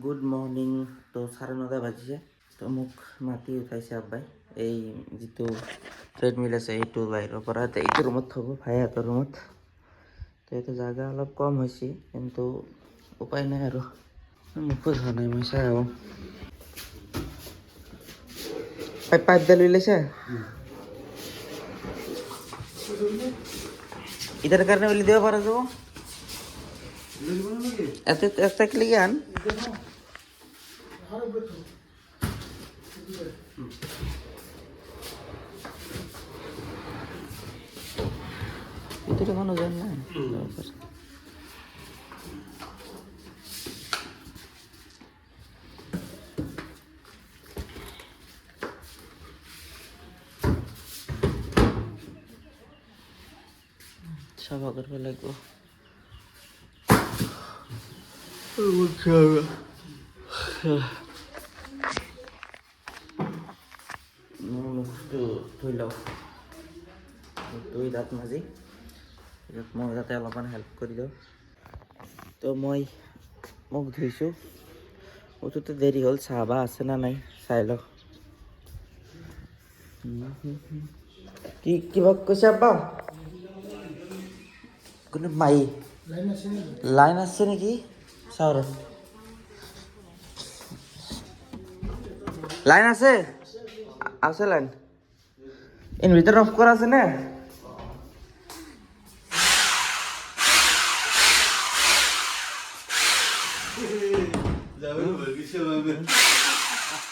Good morning. তো 9:30 বাজিছে। তো মোক মাতি উঠাইছে আব্বাই। এই যিটো ট্ৰেডমিল আছে এইটো বাহিৰৰ পৰা এইটো ৰুমত থ'ব, ভাইহঁতৰ ৰুমত। তো এইটো জাগা অলপ কম হৈছে, কিন্তু উপায় নাই আৰু। মুখো ধোৱা নাই, মই চাই আহোঁ। পাইপডাল উলাইছে ইটাৰ কাৰণে উলি দিব পৰা যাব। এটা ক্লিক আন ভিতরে কোনো যায় না। সাফা করবে লাগবো। মুখটো ধুই লওঁ, ধুই দাঁত মাজি মই যাতে অলপমান হেল্প কৰি দিওঁ। তো মই মুখ ধুইছোঁ, উঠোতে দেৰি হ'ল। চাহ বা আছে না নাই চাই লওঁ। কি কিবা কৈছে আব্বা? কোনো মাই লাইন আছে নেকি? চাওঁ ৰ, লাইন আছে আছে লাইন। ইনভাৰ্টাৰ অফ কৰা আছে নে?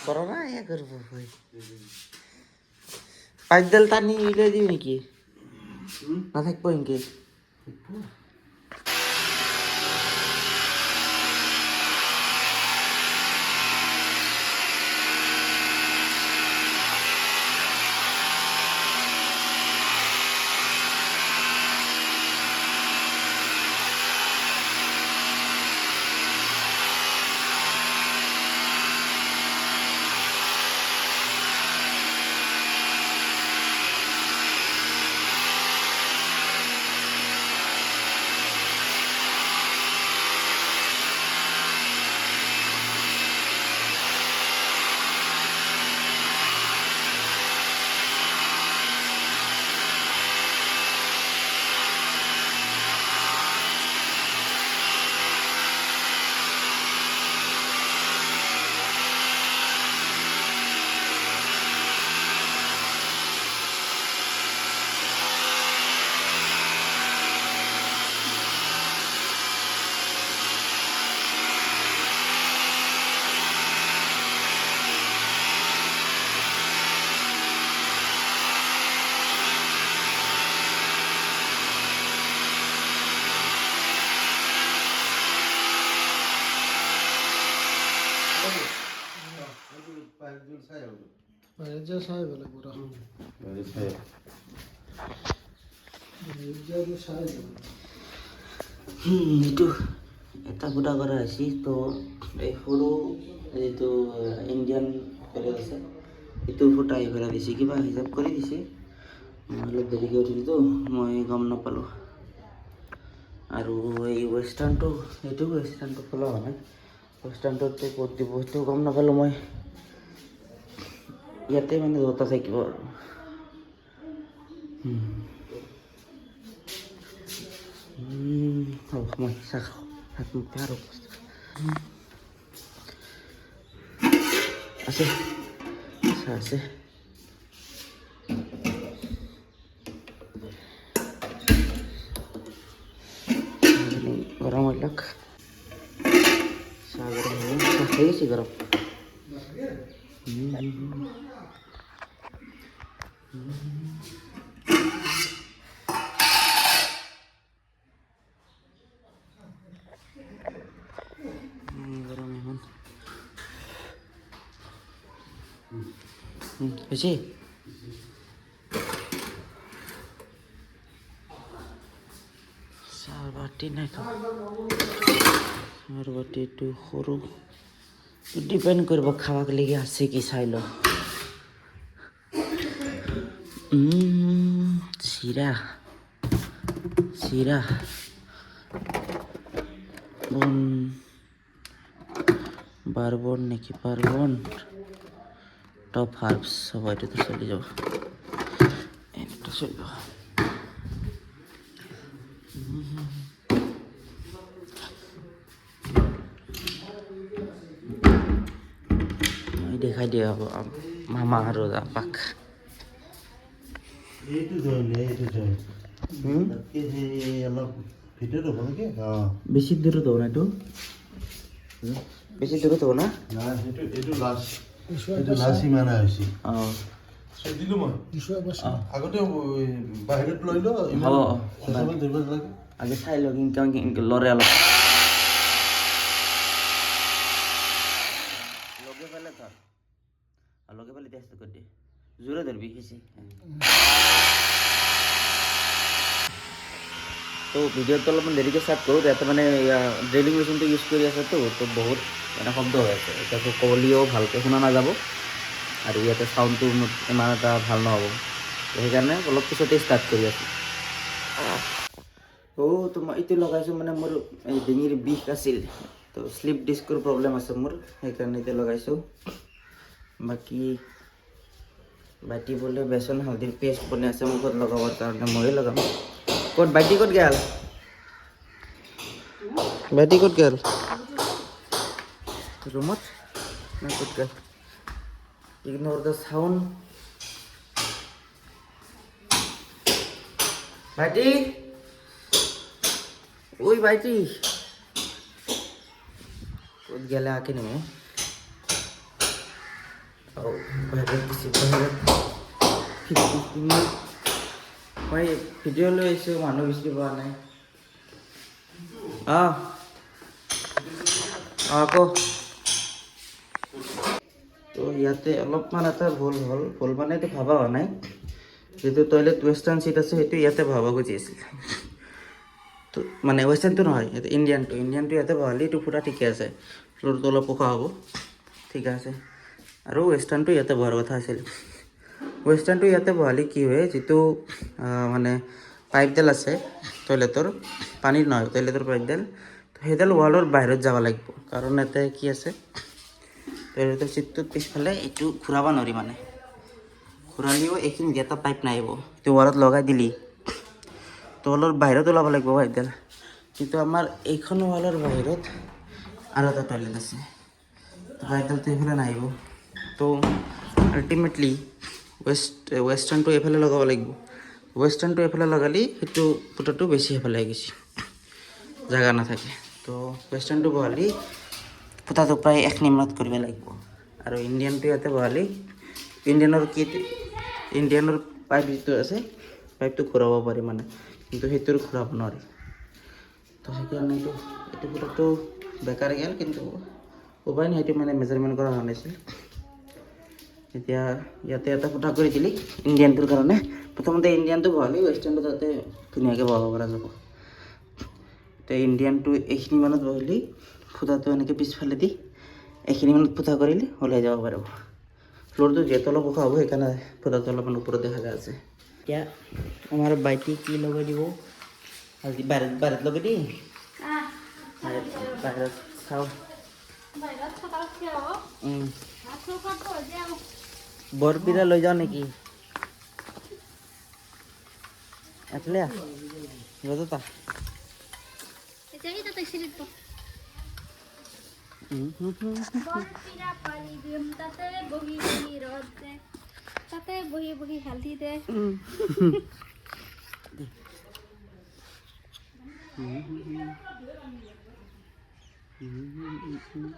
কৰা নাই কৰিব পাইপডাল টানি উলিয়াই দিওঁ নেকি? নাথাকিব নেকি? এইটো এটা ফুটা কৰা হৈছে। তো এই সৰু যিটো ইণ্ডিয়ান কলেজ আছে এইটো ফুটা আহি পেলাই দিছে, কিবা হিচাপ কৰি দিছে। মই অলপ দেৰিকৈ উঠিলোতো, মই গম নাপালোঁ। আৰু এই ৱেষ্টাৰ্ণটো ৱেষ্টাৰ্ণটো খোলা হোৱা নাই। ৱেষ্টাৰ্ণটোতে ক'ত দিব সেইটো গম নাপালোঁ মই। ইয়াতে মানে দুটা থাকিব আৰু। হ'ব মই চাহ খাওঁ, হাত মুখ ধুই আৰু আছে চাহ আছে। গৰম হইলাক, চাহ গৰম হইল, চাহ খাই গেছি গৰম। গৰম এখন হয়েছে। চাহ বাটি নাই তো, চাহৰ বাটিটো সৰু। ডিপেণ্ড কৰিব খাবাক লেগে আছে কি চাই ল। চিৰা চিৰা বাৰবন নাকি পাৰ্বন টপ হাৰ্বস সবাই এটাতে চলে যাব এটা চলব দেখাই দিয়া মামা আৰু আপাক এইটো জইন তাতকে সেই অলপ ভিতৰত হ'ব নেকি বেছি দূৰত হ'ব না এইটো বেছি দূৰত হ'ব না নাই সেইটো এইটো লাষ্ট ইমানে হৈছে অঁ দিলোঁ মই আগতে বাহিৰত লৈ ল হ'ব ধৰিব নালাগে আগে চাই লওঁ কিন্তু লৰে অলপ লগে পেলাই ধৰ লগে পেলাই টেষ্ট কৰি দে জোৰে ধৰবি খেচি তো ভিডিঅ'টো অলপমান দেৰিকৈ ষ্টাৰ্ট কৰোঁ ইয়াতে মানে ড্ৰিলিং মেচিনটো ইউজ কৰি আছে তো বহুত মানে শব্দ হৈ আছে এতিয়া ক'লিও ভালকৈ শুনা নাযাব আৰু ইয়াতে চাউণ্ডটো ইমান এটা ভাল নহ'ব সেইকাৰণে অলপ পিছতে ষ্টাৰ্ট কৰি আছোঁ তো মই এইটো লগাইছোঁ মানে মোৰ এই ডিঙিৰ বিষ আছিল তো শ্লিপ ডিস্কৰ প্ৰব্লেম আছে মোৰ সেইকাৰণে এতিয়া লগাইছোঁ বাকী বাটিবলৈ বেচন হালধিৰ পেষ্ট বনাই আছে মুখত লগাবৰ কাৰণে ময়ে লগাম ক'ত বাইটি ক'ত গেল বাইটি ক'ত গেল ৰুমত না ক'ত গেল ইগনোৰ দ্য চাউণ্ড ভাইটি ঐ ভাইটি ক'ত গেলে আকে নেমে বাহিৰত দিছোঁ বাহিৰত মই ভিডিঅ' লৈ আহিছোঁ মানুহ বিচাৰি পোৱা নাই আকৌ তো ইয়াতে অলপমান এটা ভুল মানে এইটো ভাবা হোৱা নাই যিটো টয়লেট ৱেষ্টাৰ্ণ চিট আছে সেইটো ইয়াতে ভৰাব খুজি আছিল তো মানে ৱেষ্টাৰ্ণটো নহয় ইয়াতে ইণ্ডিয়ানটো ইয়াতে ভৰালে এইটো পুৰা ঠিকে আছে ফ্ল'ৰটো অলপ ওখ হ'ব ঠিক আছে আৰু ৱেষ্টাৰ্ণটো ইয়াতে ভৰোৱাৰ কথা আছিল ৱেষ্টাৰ্ণটো ইয়াতে বহালে কি হয় যিটো মানে পাইপডাল আছে টয়লেটৰ পানীৰ নহয় টয়লেটৰ পাইপডাল তো সেইডাল ৱালৰ বাহিৰত যাব লাগিব কাৰণ ইয়াতে কি আছে টয়লেটৰ চিটটোত পিছফালে এইটো ঘূৰাব নোৱাৰি মানে ঘূৰালেও এইখিনি এটা পাইপ নাহিব এইটো ৱালত লগাই দিলি তো ৱালৰ বাহিৰত ওলাব লাগিব পাইপডাল কিন্তু আমাৰ এইখন ৱালৰ বাহিৰত আৰু এটা টয়লেট আছে পাইপডালটো এইফালে নাহিব তো আল্টিমেটলি ৱেষ্টাৰ্ণটো এইফালে লগাব লাগিব ৱেষ্টাৰ্ণটো এইফালে লগালে সেইটো ফুটাটো বেছি সেইফালে আহি গৈছে জেগা নাথাকে তো ৱেষ্টাৰ্ণটো বহালি ফুটাটো প্ৰায় 1 নিমিষত কৰিব লাগিব আৰু ইণ্ডিয়ানটো ইয়াতে বহালি ইণ্ডিয়ানৰ পাইপ যিটো আছে পাইপটো ঘূৰাব পাৰি মানে কিন্তু সেইটোৰ ঘূৰাব নোৱাৰি তো সেইকাৰণে এইটো ফুটাটো বেকাৰ গ'ল কিন্তু উপায় নাই সেইটো মানে মেজাৰমেণ্ট কৰা হোৱা নাছিল এতিয়া ইয়াতে এটা ফুটা কৰি দিলি ইণ্ডিয়ানটোৰ কাৰণে প্ৰথমতে ইণ্ডিয়ানটো বহালি ৱেষ্টাৰ্ণটো তাতে ধুনীয়াকৈ বহাব পৰা যাব এতিয়া ইণ্ডিয়ানটো এইখিনি মানত বহালি ফুটাটো এনেকৈ পিছফালে দি এইখিনি মানত ফুটা কৰিলে ওলাই যাব পাৰিব ফ্ল'ৰটো যিহেতু অলপ ওখ হ'ব সেইকাৰণে ফুটাটো অলপমান ওপৰত দেখা যায় আছে এতিয়া আমাৰ বাইটি কি লগাই দিব আজি বাহিৰত লগাই দি বাহিৰত চাওঁ বৰপিৰা লৈ যাওঁ নেকি একলে ৰজতা বহি হালধি দে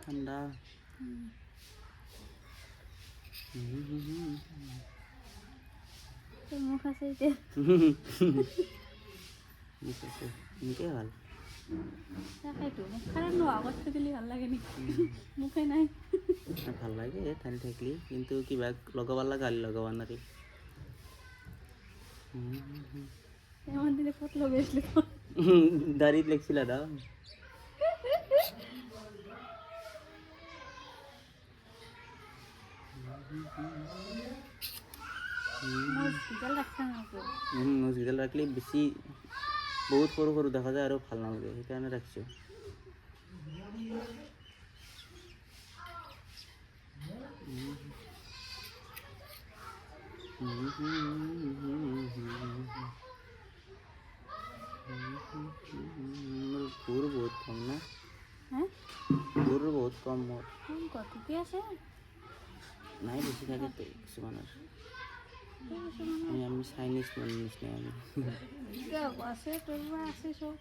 ঠাণ্ডা মুখ আছে এতিয়া এনেকৈ ভাল তাকেইতো কাৰণ নোহোৱা কথা দিলে ভাল লাগে নেকি মুখে নাই ভাল লাগে ঠাণ্ডা থাকিলে কিন্তু কিবা লগাব লগা হ'লে লগাব নোৱাৰি এমন দিনে ফটো লগাইছিলো দাড়িত লেগছিল দাও হস্পিটেল ৰাখলে বেশি বহুত সৰু সৰু দেখা যায় আৰু ভাল নালাগে সেইকাৰণে ৰাখিছোঁ ভুৰ বহুত কম না, হা ভুৰ বহুত কম মোৰ কোন কত কি আছে নাই, বেছি থাকে কিছুমানৰ। আমি চাইনিজ মানুহ নিচিনা আমি। আছে তোৰ বা আছে চব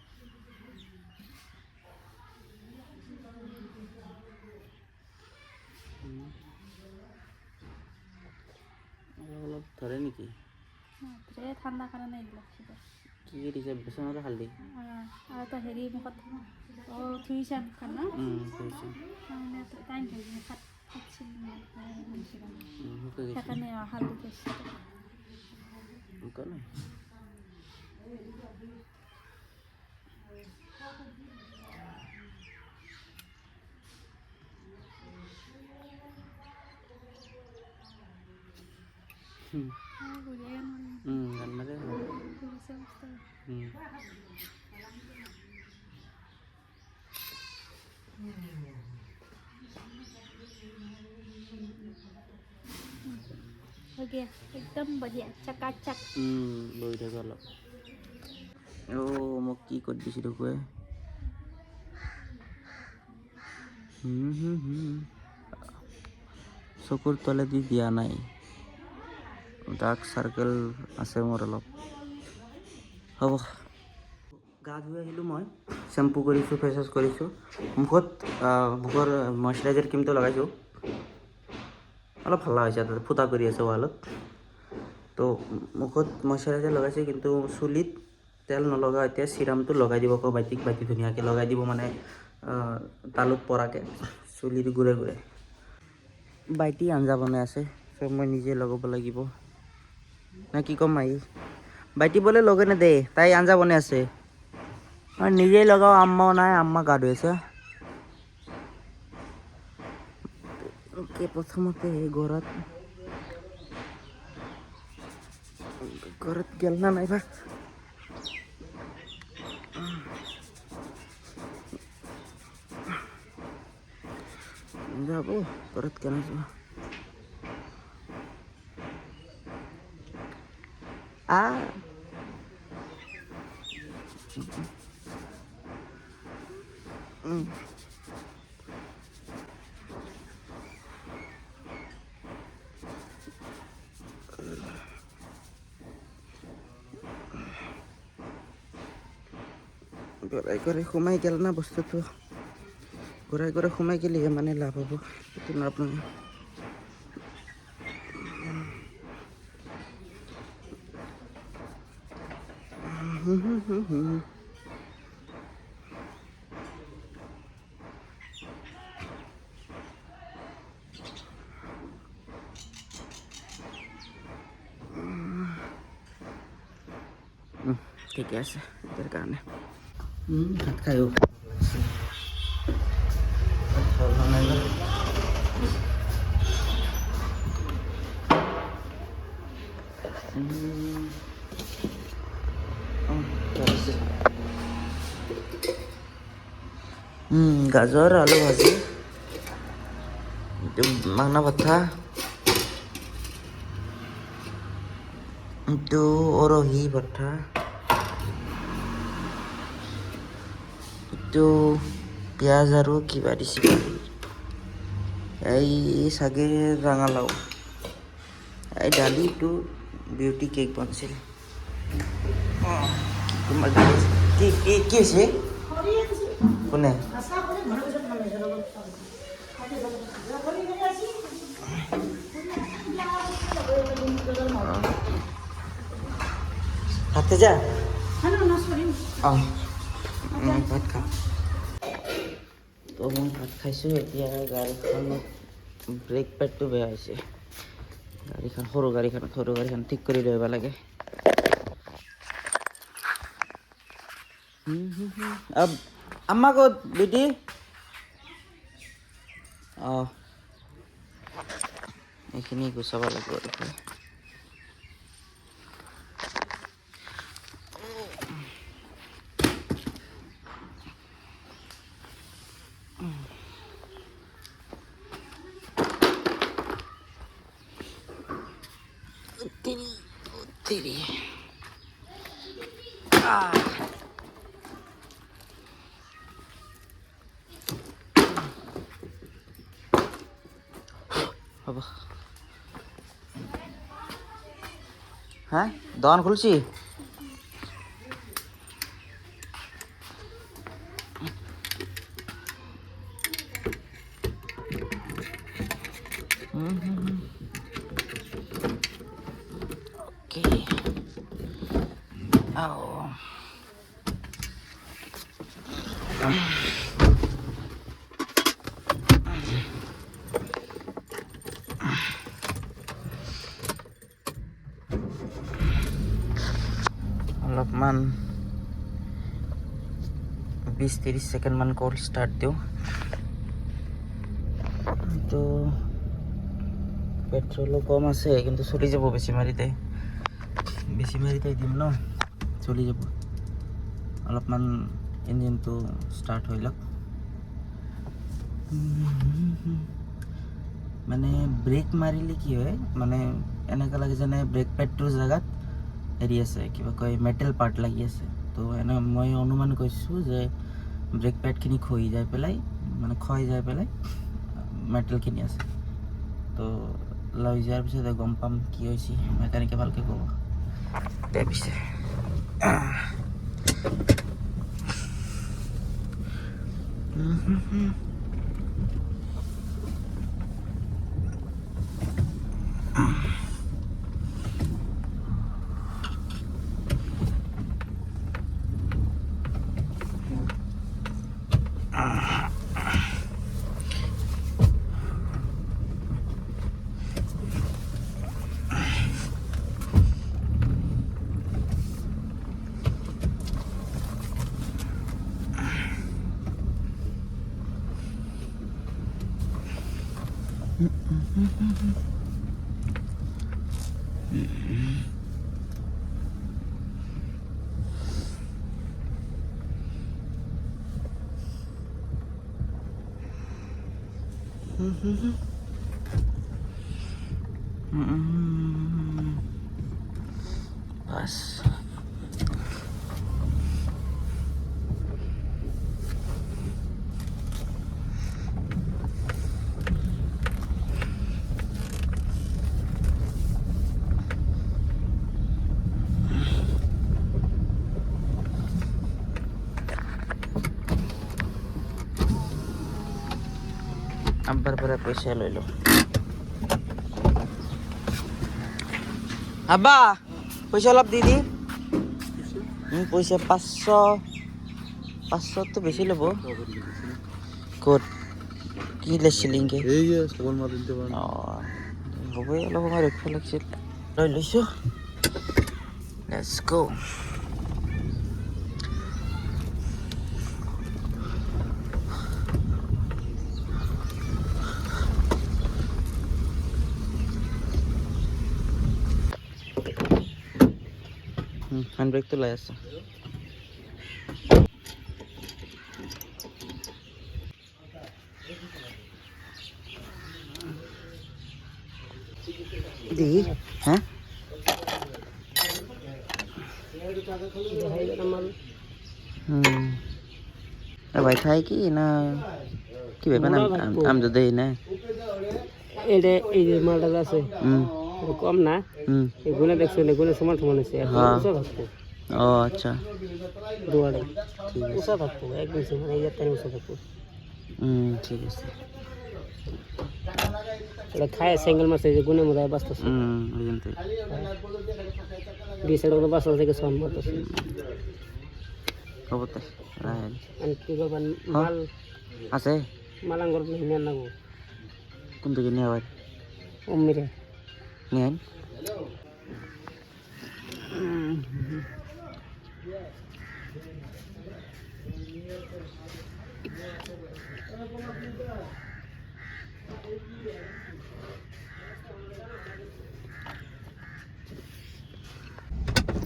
অলপ অলপ ধৰে নেকি? ঠাণ্ডা কাৰণে এইবিলাক কিবা কি দিছে বেচন আৰু হালধি? আৰু এটা হেৰি মুখত থুইছা মুখখন ন কৈছোঁ তাৰমানে টাইম থৈ কিনে খাটছিল শুকাই গৈছে সেইকাৰণে হালধি থৈছে শুকা নাই। বুঢ়িয়াই নোৱাৰিম গান মাৰে একদম বঢ়িয়া চকাচক লৈ থাকে অলপ। মোক কি কৰি দিছিলোঁ কোৱে? চকুৰ তলেদি দিয়া নাই, ডাৰ্ক চাৰ্কেল আছে মোৰ অলপ। হ'ব, গা ধুই আহিলোঁ মই, শ্বেম্পু কৰিছোঁ, ফেচ ৱাছ কৰিছোঁ, মুখৰ মইশ্চাৰাইজাৰ ক্ৰীমটো লগাইছোঁ, অলপ ভাল হৈছে, তাতে ফুটা কৰি আছে ৱালত। তো মুখত মইশ্চাৰাইজাৰ লগাইছে, কিন্তু চুলিত তেল নলগা, এতিয়া চিৰামটো লগাই দিব কওঁ, বাতি ধুনীয়াকৈ লগাই দিব, মানে তালুত পৰাকৈ চুলিৰ ঘূৰে ঘূৰে। বাইটি আঞ্জা বনাই আছে, চব মই নিজে লগাব লাগিব না কি ক'ম মাহী? বাইটি বোলে লগে নেদে, তাই আঞ্জা বনাই আছে, মই নিজেই লগাওঁ। আম্মাও নাই, আম্মা গা ধুই আছে। প্ৰথমতে ঘৰত গেল না নাইবা যাব, ঘৰত কেনে যাব। ঘূৰাই ঘূৰাই সোমাই গেল না বস্তুটো, ঘূৰাই ঘূৰাই সোমাই গেলিহে মানে লাভ হ'ব, সেইটো লাভ নহয়। ঠিকে আছে, এটাৰ কাৰণে ভাত খাই গাজৰ আলু ভাজি, এইটো মাংনা ভঠা, এইটো উৰহি ভঠা, এইটো পিঁয়াজ আৰু কিবা দিছে, এই চাগে ৰঙালাও, এই দালিটো বিউটি কেক বনছিল। কি হৈছে? কোনে? ভাতে যা ভাত খা। তো মই ভাত খাইছোঁ, এতিয়া গাড়ীখনত ব্ৰেক পেডটো বেয়া হৈছে, সৰু গাড়ীখন ঠিক কৰি লৈ আহিব লাগে। আম্মা ক'ত বেটি? এইখিনি গুচাব লাগিব আৰু। তেরি হ'ব হ্যাঁ দোকান খুলছি ওকে আও অলপমান 20-30 সেকেন্ড মান কল স্টার্ট দিওঁ তো পেট্রোলও কম আছে কিন্তু চলি যাব বেশি মারিতে দিম ন চলি যাব অলপমান ইঞ্জিনটো স্টার্ট হৈ লওক মানে ব্রেক মাৰিলে কি হয় মানে এনেকুৱা লাগে যেনে ব্ৰেক পেডটোৰ জেগাত হেৰি আছে কিবা কয় মেটেল পাৰ্ট লাগি আছে তো এনে মই অনুমান কৰিছোঁ যে ব্ৰেক পেডখিনি ক্ষয় যাই পেলাই মেটেলখিনি আছে তো লৈ যোৱাৰ পিছতে গম পাম কি হৈছে মেকানিকে ভালকৈ ক'ব দে পিছে বাস আব্বার পরে পয়সা লইল আব্বা পয়সা অলপ দি পয়সা 500 তো বেশি লব কত কি লেছিলি কে এই যে সবল মার দিতে পারেন হবে অলপ আমার একটু লাগছিল লই লইছো লেটস গো হ্যান্ড ব্রেক তো লাই আছে দি হ্যাঁ ভাই খাই কি না কি ব্যাপার আমি তো দেই না এটা এই যে মালটা আছে কম না এগুলো দেখছো এগুলো সমান সমান আছে ও আচ্ছা দুয়ারে উষা থাকবো একদম সমান এই যাত্রা উষা থাকবো ঠিক আছে এটা খায় সিঙ্গেল মাছ এই যে গুনে মধ্যে বাস্তা ওই জন্য দুই সাইড করে বাস্তা থেকে সমান মারতেছে কবতে রাহেল আর কি করবেন মাল আছে মালাঙ্গর নিয়ে নাগো কোন থেকে নিয়ে আবার অম্মিরে নিয়ে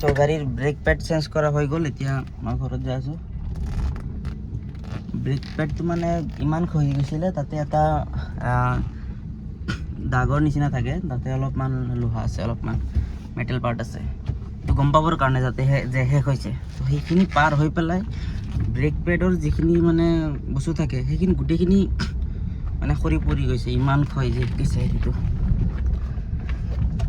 তো গাড়ির ব্রেক প্যাড চেঞ্জ করা হৈ গ'ল এতিয়া মই ঘৰত যাই আছোঁ ব্ৰেক প্যাডটো মানে ইমান খহি গৈছিলে তাতে এটা দাগৰ নিচিনা থাকে তাতে অলপমান লোহা আছে অলপমান মেটেল পাৰ্ট আছে, তো গম পাবৰ কাৰণে যাতে যে শেষ হৈছে। তো সেইখিনি পাৰ হৈ পেলাই ব্ৰেক পেডৰ যিখিনি মানে বস্তু থাকে সেইখিনি গোটেইখিনি মানে সৰি পৰি গৈছে, ইমান ক্ষয় যে গৈছে সেইটো।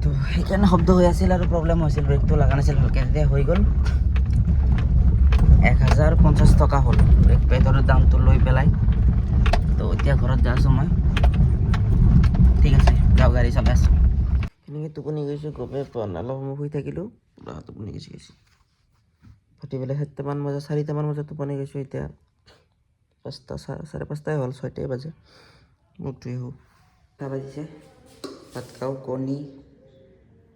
তো সেইকাৰণে শব্দ হৈ আছিল আৰু প্ৰব্লেম হৈছিল, ব্ৰেকটো লগা নাছিল ভালকৈ। এতিয়া হৈ গ'ল 1050 টকা হ'ল ব্ৰেক পেডৰ দামটো লৈ পেলাই। তো এতিয়া ঘৰত যাই আছোঁ মই, ঠিক আছে যাওঁ, গাড়ী চলাই আছোঁ। এনেকৈ টোপনি গৈছোঁ, গমেই পোৱা নাই, অলপ সময় শুই থাকিলোঁ, টোপনি গৈছোঁ। ভাটি পেলাই 7টামান বজাত 4টামান বজাত টোপনি গৈছোঁ। এতিয়া 5টা 5:30 হ'ল, 6টাই বাজে। উঠি আহোঁ, 8টা বাজিছে। ভাত খাওঁ, কণী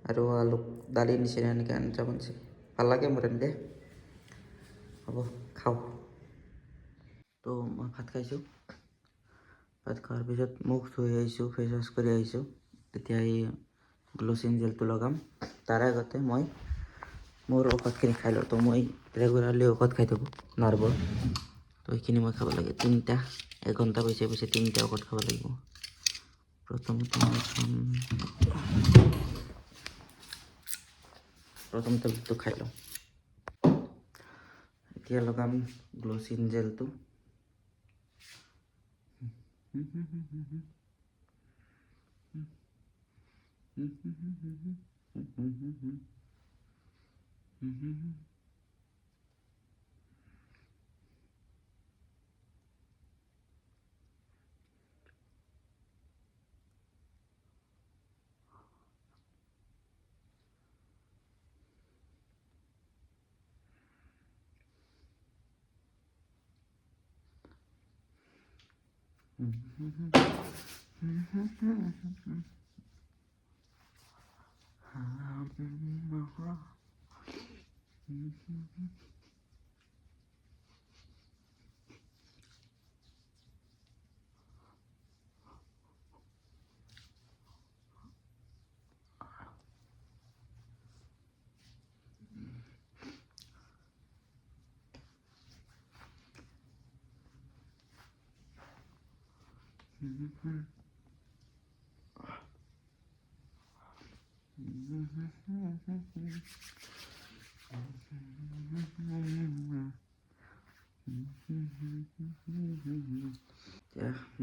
আৰু আলু দালিৰ নিচিনা এনেকৈ আঞ্জা বনাইছে, ভাল লাগে মোৰ এনেকৈ। হ'ব খাওঁ। তো মই ভাত খাইছোঁ, ভাত খোৱাৰ পিছত মুখ ধুই আহিছোঁ, ফেচ ৱাছ কৰি আহিছোঁ। এতিয়া এই গ্ল'চিন জেলটো লগাম, তাৰ আগতে মই মোৰ ঔষধখিনি খাই লওঁ। তো মই ৰেগুলাৰলি ঔষধ খাই থাকোঁ নাৰ্ভৰ, তো সেইখিনি মই খাব লাগে 3টা, 1 ঘণ্টা পিছে 3টা ঔষধ খাব লাগিব। প্ৰথমতে টেবলেটটো খাই লওঁ, এতিয়া লগাম গ্ল'চিন জেলটো।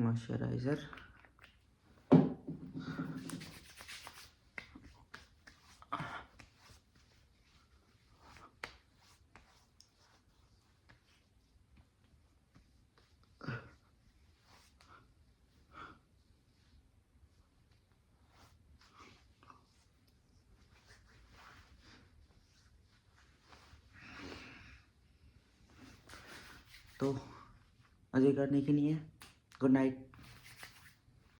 ময়শ্চাৰাইজাৰ তো আজিৰ কাৰণে এইখিনিয়ে। Good night.